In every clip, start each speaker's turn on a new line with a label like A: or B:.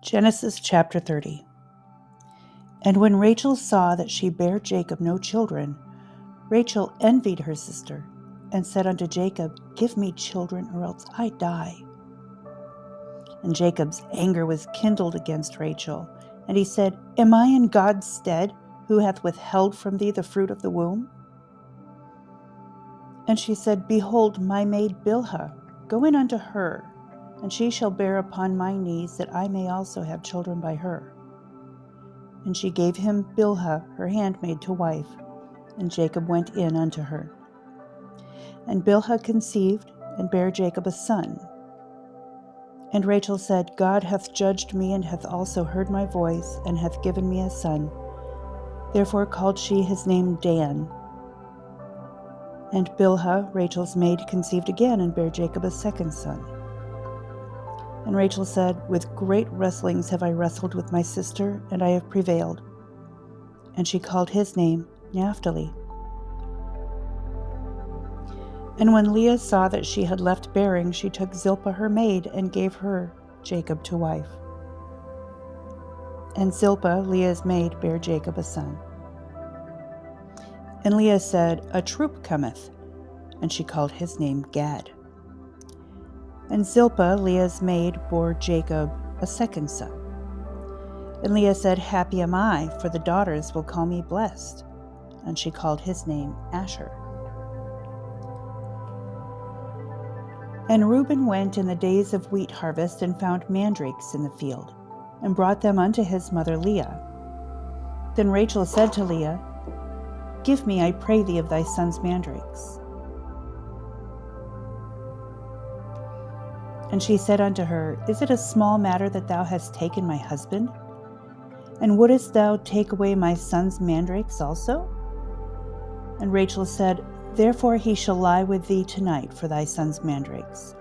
A: Genesis chapter 30. And when Rachel saw that she bare Jacob no children, Rachel envied her sister, and said unto Jacob, Give me children, or else I die. And Jacob's anger was kindled against Rachel, and he said, Am I in God's stead, who hath withheld from thee the fruit of the womb? And she said, Behold, my maid Bilhah, go in unto her, and she shall bear upon my knees, that I may also have children by her. And she gave him Bilhah, her handmaid, to wife, and Jacob went in unto her. And Bilhah conceived, and bare Jacob a son. And Rachel said, God hath judged me, and hath also heard my voice, and hath given me a son. Therefore called she his name Dan. And Bilhah, Rachel's maid, conceived again, and bare Jacob a second son. And Rachel said, With great wrestlings have I wrestled with my sister, and I have prevailed. And she called his name Naphtali. And when Leah saw that she had left bearing, she took Zilpah her maid, and gave her Jacob to wife. And Zilpah, Leah's maid, bare Jacob a son. And Leah said, A troop cometh. And she called his name Gad. And Zilpah, Leah's maid, bore Jacob a second son. And Leah said, Happy am I, for the daughters will call me blessed. And she called his name Asher. And Reuben went in the days of wheat harvest, and found mandrakes in the field, and brought them unto his mother Leah. Then Rachel said to Leah, Give me, I pray thee, of thy son's mandrakes. And she said unto her, Is it a small matter that thou hast taken my husband? And wouldest thou take away my son's mandrakes also? And Rachel said, Therefore he shall lie with thee tonight for thy son's mandrakes.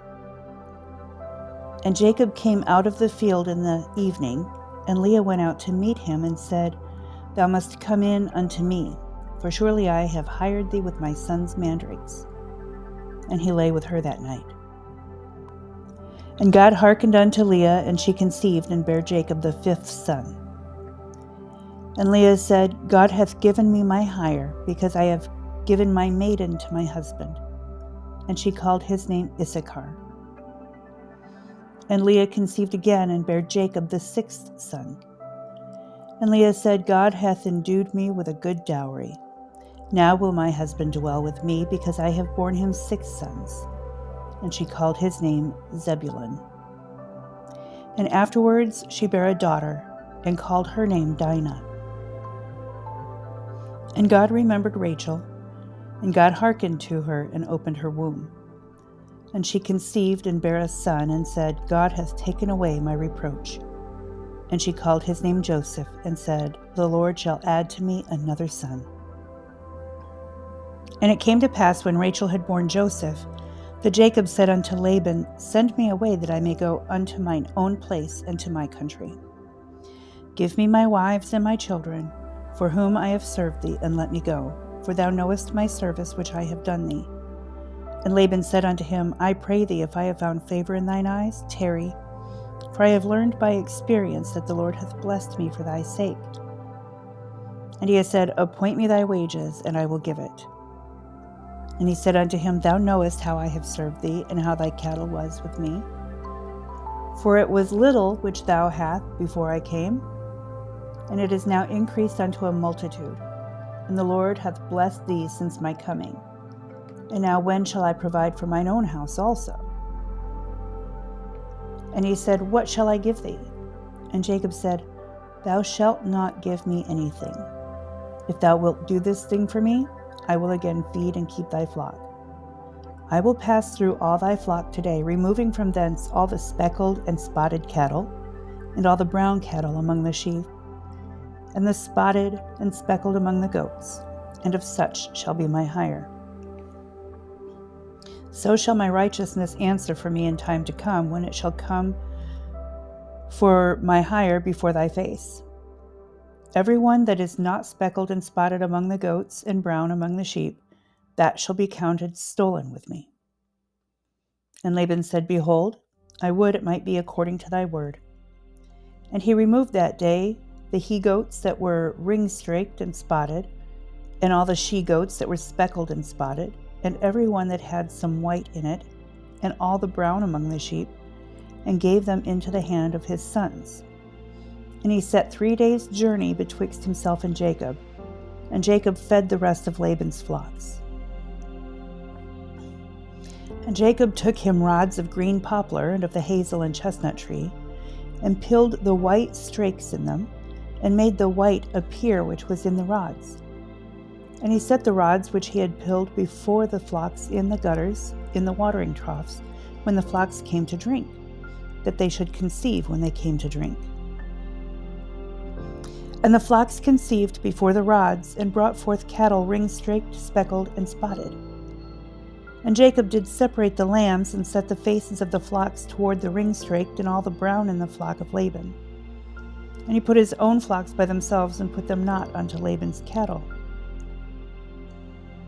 A: And Jacob came out of the field in the evening, and Leah went out to meet him, and said, Thou must come in unto me, for surely I have hired thee with my son's mandrakes. And he lay with her that night. And God hearkened unto Leah, and she conceived, and bare Jacob the fifth son. And Leah said, God hath given me my hire, because I have given my maiden to my husband. And she called his name Issachar. And Leah conceived again, and bare Jacob the sixth son. And Leah said, God hath endued me with a good dowry. Now will my husband dwell with me, because I have borne him 6 sons. And she called his name Zebulun. And afterwards she bare a daughter, and called her name Dinah. And God remembered Rachel, and God hearkened to her, and opened her womb. And she conceived, and bare a son, and said, God hath taken away my reproach. And she called his name Joseph, and said, The Lord shall add to me another son. And it came to pass, when Rachel had borne Joseph, that Jacob said unto Laban, Send me away, that I may go unto mine own place and to my country. Give me my wives and my children, for whom I have served thee, and let me go, for thou knowest my service which I have done thee. And Laban said unto him, I pray thee, if I have found favor in thine eyes, tarry, for I have learned by experience that the Lord hath blessed me for thy sake. And he has said, Appoint me thy wages, and I will give it. And he said unto him, Thou knowest how I have served thee, and how thy cattle was with me. For it was little which thou hast before I came, and it is now increased unto a multitude. And the Lord hath blessed thee since my coming. And now when shall I provide for mine own house also? And he said, What shall I give thee? And Jacob said, Thou shalt not give me anything. If thou wilt do this thing for me, I will again feed and keep thy flock. I will pass through all thy flock today, removing from thence all the speckled and spotted cattle, and all the brown cattle among the sheep, and the spotted and speckled among the goats, and of such shall be my hire. So shall my righteousness answer for me in time to come, when it shall come for my hire before thy face. Every one that is not speckled and spotted among the goats, and brown among the sheep, that shall be counted stolen with me. And Laban said, Behold, I would it might be according to thy word. And he removed that day the he-goats that were ring-straked and spotted, and all the she-goats that were speckled and spotted, and every one that had some white in it, and all the brown among the sheep, and gave them into the hand of his sons. And he set 3 days' journey betwixt himself and Jacob fed the rest of Laban's flocks. And Jacob took him rods of green poplar and of the hazel and chestnut tree, and pilled the white strakes in them, and made the white appear which was in the rods. And he set the rods which he had pilled before the flocks in the gutters, in the watering troughs, when the flocks came to drink, that they should conceive when they came to drink. And the flocks conceived before the rods, and brought forth cattle ring-straked, speckled, and spotted. And Jacob did separate the lambs, and set the faces of the flocks toward the ring-straked, and all the brown in the flock of Laban. And he put his own flocks by themselves, and put them not unto Laban's cattle.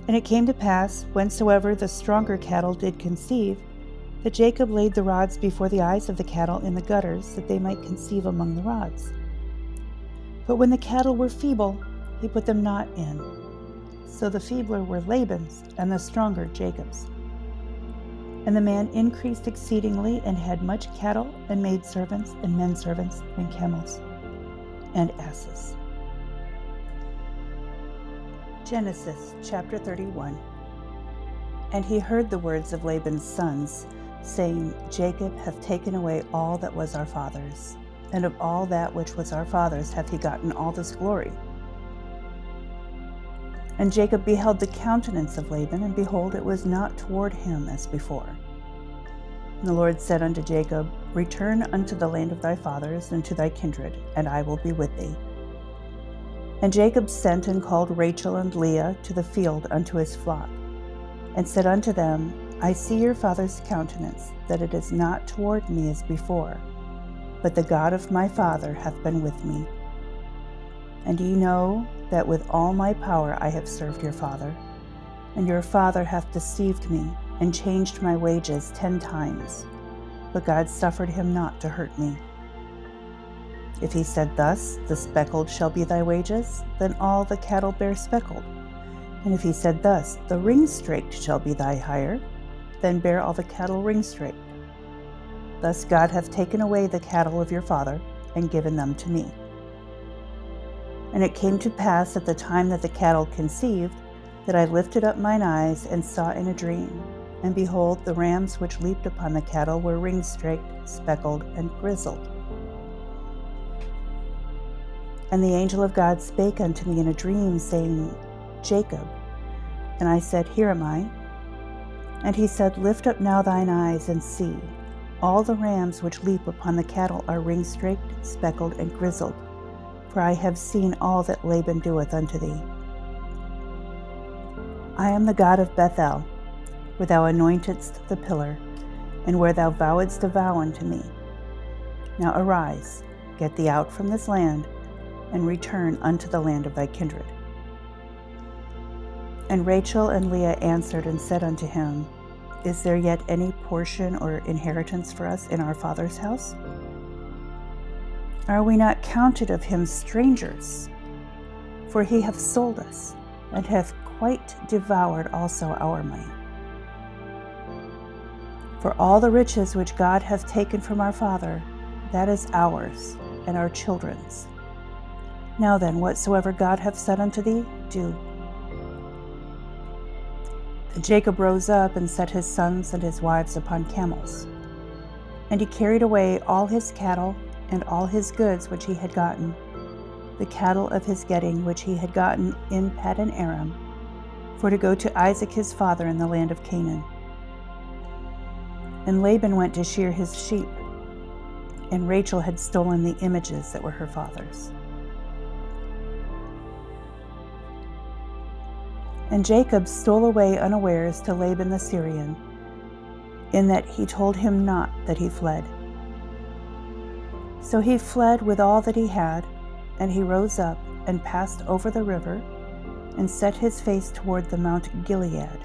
A: And it came to pass, whensoever the stronger cattle did conceive, that Jacob laid the rods before the eyes of the cattle in the gutters, that they might conceive among the rods. But when the cattle were feeble, he put them not in. So the feebler were Laban's, and the stronger Jacob's. And the man increased exceedingly, and had much cattle, and maidservants, and menservants, and camels, and asses. Genesis chapter 31. And he heard the words of Laban's sons, saying, Jacob hath taken away all that was our father's, and of all that which was our father's hath he gotten all this glory. And Jacob beheld the countenance of Laban, and behold, it was not toward him as before. And the Lord said unto Jacob, Return unto the land of thy fathers, and to thy kindred, and I will be with thee. And Jacob sent and called Rachel and Leah to the field unto his flock, and said unto them, I see your father's countenance, that it is not toward me as before, but the God of my father hath been with me. And ye know that with all my power I have served your father, and your father hath deceived me, and changed my wages 10 times, but God suffered him not to hurt me. If he said thus, the speckled shall be thy wages, then all the cattle bear speckled. And if he said thus, the ring-straked shall be thy hire, then bear all the cattle ring-straked. Thus God hath taken away the cattle of your father, and given them to me. And it came to pass at the time that the cattle conceived, that I lifted up mine eyes, and saw in a dream, and behold, the rams which leaped upon the cattle were ring-straked, speckled, and grizzled. And the angel of God spake unto me in a dream, saying, Jacob. And I said, Here am I. And he said, Lift up now thine eyes, and see. All the rams which leap upon the cattle are ring-straked, speckled, and grizzled. For I have seen all that Laban doeth unto thee. I am the God of Bethel, where thou anointedst the pillar, and where thou vowedst a vow unto me. Now arise, get thee out from this land, and return unto the land of thy kindred. And Rachel and Leah answered and said unto him, Is there yet any portion or inheritance for us in our father's house? Are we not counted of him strangers? For he hath sold us, and hath quite devoured also our money. For all the riches which God hath taken from our father, that is ours, and our children's. Now then, whatsoever God hath said unto thee, do. And Jacob rose up and set his sons and his wives upon camels. And he carried away all his cattle and all his goods which he had gotten, the cattle of his getting which he had gotten in Paddan Aram, for to go to Isaac his father in the land of Canaan. And Laban went to shear his sheep, and Rachel had stolen the images that were her father's. And Jacob stole away unawares to Laban the Syrian, in that he told him not that he fled. So he fled with all that he had, and he rose up and passed over the river, and set his face toward the Mount Gilead.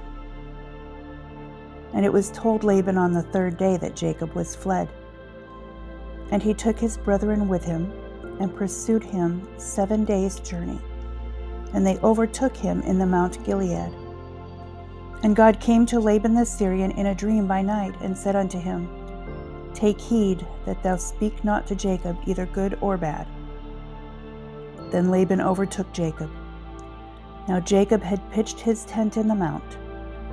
A: And it was told Laban on the 3rd day that Jacob was fled. And he took his brethren with him, and pursued him 7 days' journey. And they overtook him in the Mount Gilead. And God came to Laban the Syrian in a dream by night, and said unto him, Take heed that thou speak not to Jacob either good or bad. Then Laban overtook Jacob. Now Jacob had pitched his tent in the mount,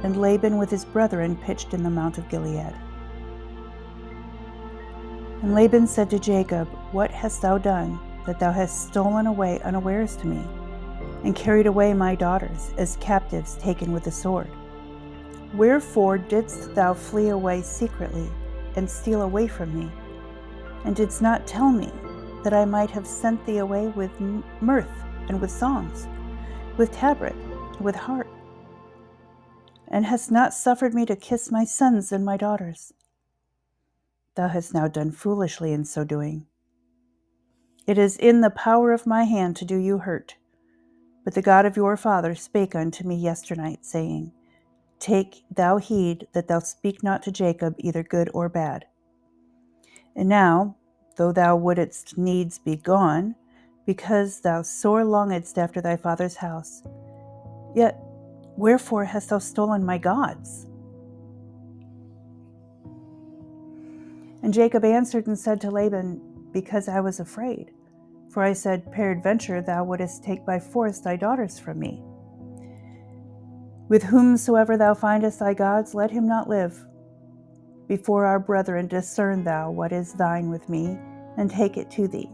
A: and Laban with his brethren pitched in the Mount of Gilead. And Laban said to Jacob, What hast thou done, that thou hast stolen away unawares to me, and carried away my daughters as captives taken with the sword? Wherefore didst thou flee away secretly, and steal away from me, and didst not tell me, that I might have sent thee away with mirth, and with songs, with tabret, with harp, and hast not suffered me to kiss my sons and my daughters? Thou hast now done foolishly in so doing. It is in the power of my hand to do you hurt. But the God of your father spake unto me yesternight, saying, Take thou heed that thou speak not to Jacob either good or bad. And now, though thou wouldest needs be gone, because thou sore longedst after thy father's house, yet wherefore hast thou stolen my gods? And Jacob answered and said to Laban, Because I was afraid. For I said, Peradventure thou wouldest take by force thy daughters from me. With whomsoever thou findest thy gods, let him not live. Before our brethren discern thou what is thine with me, and take it to thee.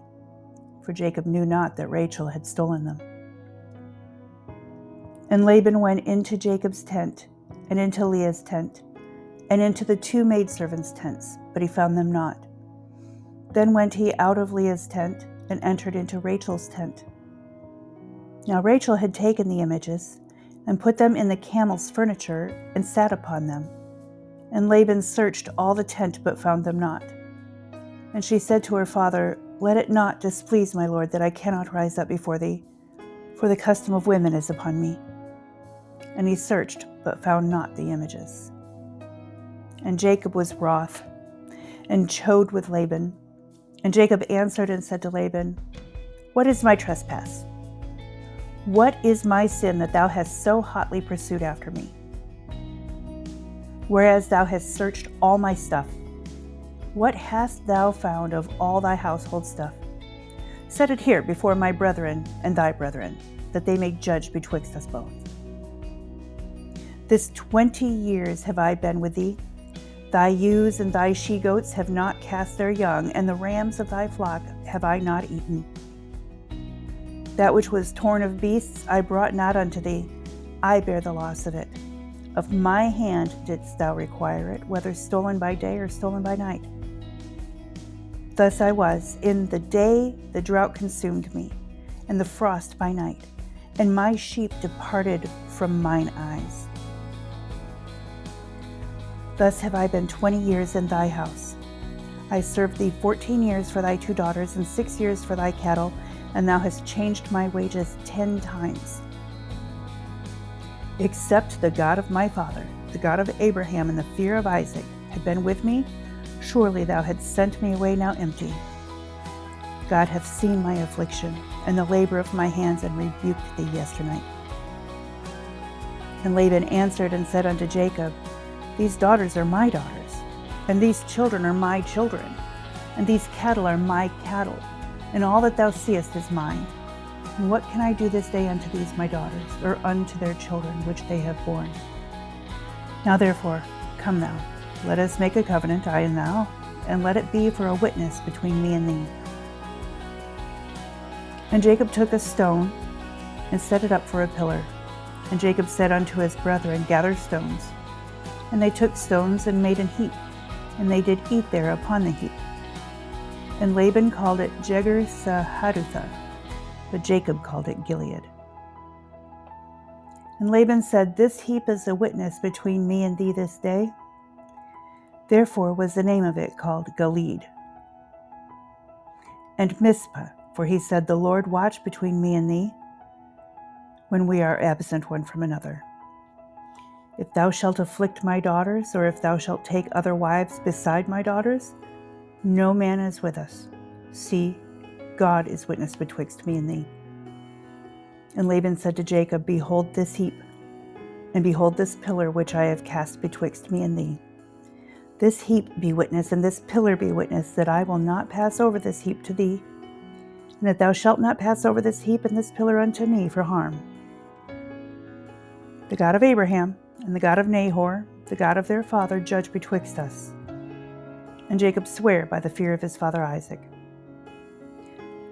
A: For Jacob knew not that Rachel had stolen them. And Laban went into Jacob's tent, and into Leah's tent, and into the 2 maidservants' tents, but he found them not. Then went he out of Leah's tent, and entered into Rachel's tent. Now Rachel had taken the images, and put them in the camel's furniture, and sat upon them. And Laban searched all the tent, but found them not. And she said to her father, Let it not displease my lord that I cannot rise up before thee, for the custom of women is upon me. And he searched, but found not the images. And Jacob was wroth, and chode with Laban. And Jacob answered and said to Laban, What is my trespass? What is my sin that thou hast so hotly pursued after me? Whereas thou hast searched all my stuff, what hast thou found of all thy household stuff? Set it here before my brethren and thy brethren, that they may judge betwixt us both. This 20 years have I been with thee. Thy ewes and thy she-goats have not cast their young, and the rams of thy flock have I not eaten. That which was torn of beasts I brought not unto thee. I bear the loss of it. Of my hand didst thou require it, whether stolen by day or stolen by night. Thus I was. In the day the drought consumed me, and the frost by night, and my sheep departed from mine eyes. Thus have I been 20 years in thy house. I served thee 14 years for thy 2 daughters, and 6 years for thy cattle, and thou hast changed my wages 10 times. Except the God of my father, the God of Abraham and the fear of Isaac, had been with me, surely thou hadst sent me away now empty. God hath seen my affliction and the labor of my hands, and rebuked thee yesternight. And Laban answered and said unto Jacob, These daughters are my daughters, and these children are my children, and these cattle are my cattle, and all that thou seest is mine. And what can I do this day unto these my daughters, or unto their children which they have borne? Now therefore, come thou, let us make a covenant, I and thou, and let it be for a witness between me and thee. And Jacob took a stone, and set it up for a pillar. And Jacob said unto his brethren, Gather stones. And they took stones and made an heap, and they did eat there upon the heap. And Laban called it Jegar-sahadutha, but Jacob called it Gilead. And Laban said, This heap is a witness between me and thee this day. Therefore was the name of it called Gilead. And Mizpah, for he said, The Lord watch between me and thee, when we are absent one from another. If thou shalt afflict my daughters, or if thou shalt take other wives beside my daughters, No man is with us. See, God is witness betwixt me and thee. And Laban said to Jacob, Behold this heap, and behold this pillar which I have cast betwixt me and thee. This heap be witness, and this pillar be witness, that I will not pass over this heap to thee, and that thou shalt not pass over this heap and this pillar unto me for harm. The God of Abraham and the God of Nahor, the God of their father, judge betwixt us. And Jacob sware by the fear of his father Isaac.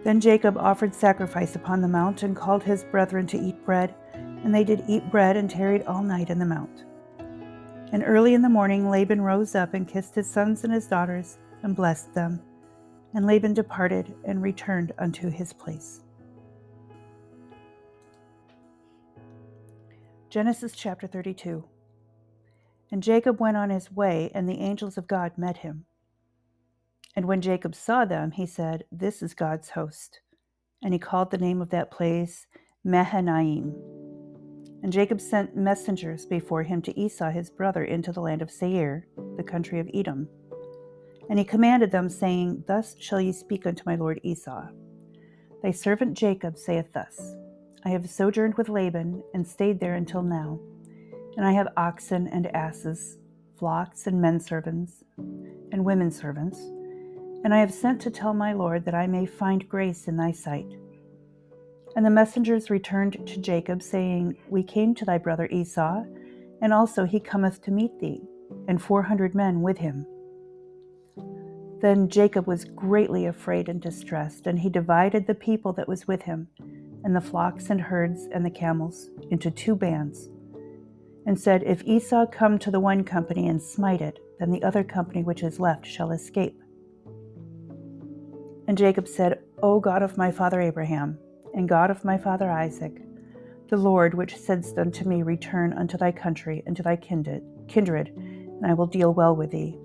A: Then Jacob offered sacrifice upon the mount, and called his brethren to eat bread. And they did eat bread, and tarried all night in the mount. And early in the morning Laban rose up, and kissed his sons and his daughters, and blessed them. And Laban departed, and returned unto his place. Genesis chapter 32. And Jacob went on his way, and the angels of God met him. And when Jacob saw them, he said, This is God's host. And he called the name of that place Mahanaim. And Jacob sent messengers before him to Esau his brother into the land of Seir, the country of Edom. And he commanded them, saying, Thus shall ye speak unto my lord Esau. Thy servant Jacob saith thus, I have sojourned with Laban, and stayed there until now. And I have oxen and asses, flocks and men servants, and women servants. And I have sent to tell my lord that I may find grace in thy sight. And the messengers returned to Jacob, saying, We came to thy brother Esau, and also he cometh to meet thee, and 400 men with him. Then Jacob was greatly afraid and distressed, and he divided the people that was with him, and the flocks and herds and the camels, into 2 bands, and said, If Esau come to the one company and smite it, then the other company which is left shall escape. And Jacob said, O God of my father Abraham, and God of my father Isaac, the Lord which saidst unto me, Return unto thy country and to thy kindred, and I will deal well with thee.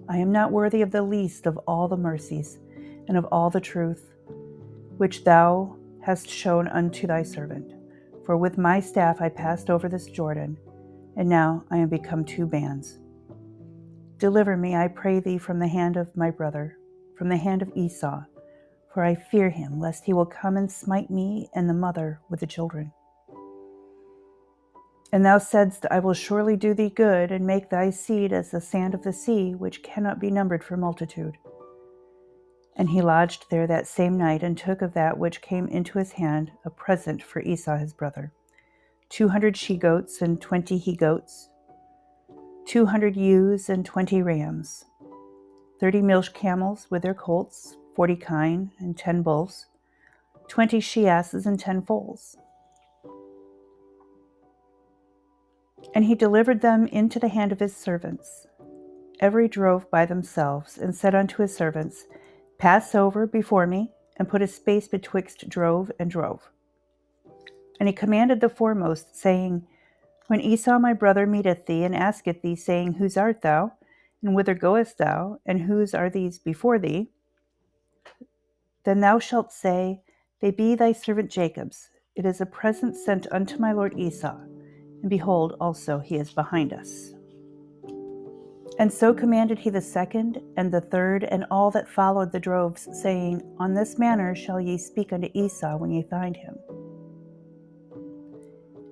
A: I am not worthy of the least of all the mercies and of all the truth which thou hast shown unto thy servant. For with my staff I passed over this Jordan, and now I am become 2 bands. Deliver me, I pray thee, from the hand of my brother, from the hand of Esau, for I fear him, lest he will come and smite me and the mother with the children. And thou saidst, I will surely do thee good, and make thy seed as the sand of the sea, which cannot be numbered for multitude. And he lodged there that same night, and took of that which came into his hand a present for Esau his brother, 200 she-goats and 20 he-goats, 200 ewes and 20 rams, 30 milch camels with their colts, 40 kine and 10 bulls, 20 she-asses and 10 foals. And he delivered them into the hand of his servants. Every drove by themselves, and said unto his servants, Pass over before me, and put a space betwixt drove and drove. And he commanded the foremost, saying, When Esau my brother meeteth thee, and asketh thee, saying, Whose art thou? And whither goest thou? And whose are these before thee? Then thou shalt say, They be thy servant Jacob's. It is a present sent unto my lord Esau. And behold, also he is behind us. And so commanded he the second, and the third, and all that followed the droves, saying, On this manner shall ye speak unto Esau when ye find him.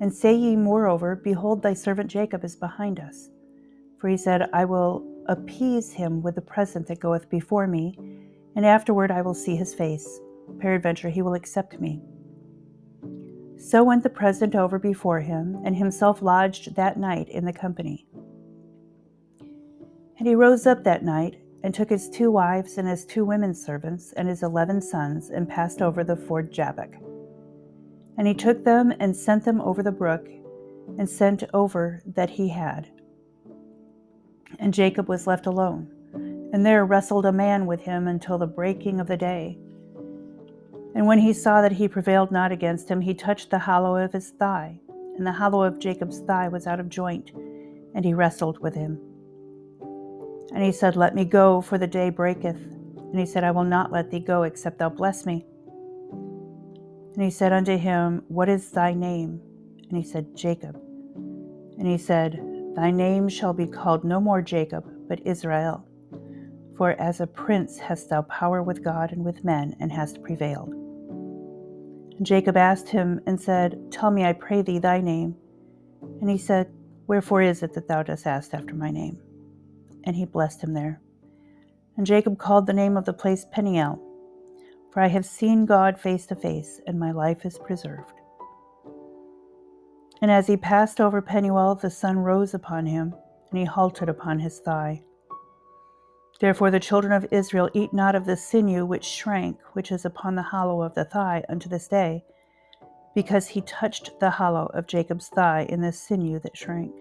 A: And say ye moreover, Behold, thy servant Jacob is behind us. For he said, I will appease him with the present that goeth before me, and afterward I will see his face. Peradventure he will accept me. So went the present over before him, and himself lodged that night in the company. And he rose up that night, and took his 2 wives and his 2 women servants, and his 11 sons, and passed over the ford Jabbok. And he took them, and sent them over the brook, and sent over that he had. And Jacob was left alone, and there wrestled a man with him until the breaking of the day. And when he saw that he prevailed not against him, he touched the hollow of his thigh, and the hollow of Jacob's thigh was out of joint, and he wrestled with him. And he said, Let me go, for the day breaketh. And he said, I will not let thee go, except thou bless me. And he said unto him, What is thy name? And he said, Jacob. And he said, Thy name shall be called no more Jacob, but Israel. For as a prince hast thou power with God and with men, and hast prevailed. And Jacob asked him and said, Tell me, I pray thee, thy name. And he said, Wherefore is it that thou dost ask after my name? And he blessed him there. And Jacob called the name of the place Peniel, for I have seen God face to face, and my life is preserved. And as he passed over Peniel, the sun rose upon him, and he halted upon his thigh. Therefore the children of Israel eat not of the sinew which shrank, which is upon the hollow of the thigh unto this day, because he touched the hollow of Jacob's thigh in the sinew that shrank.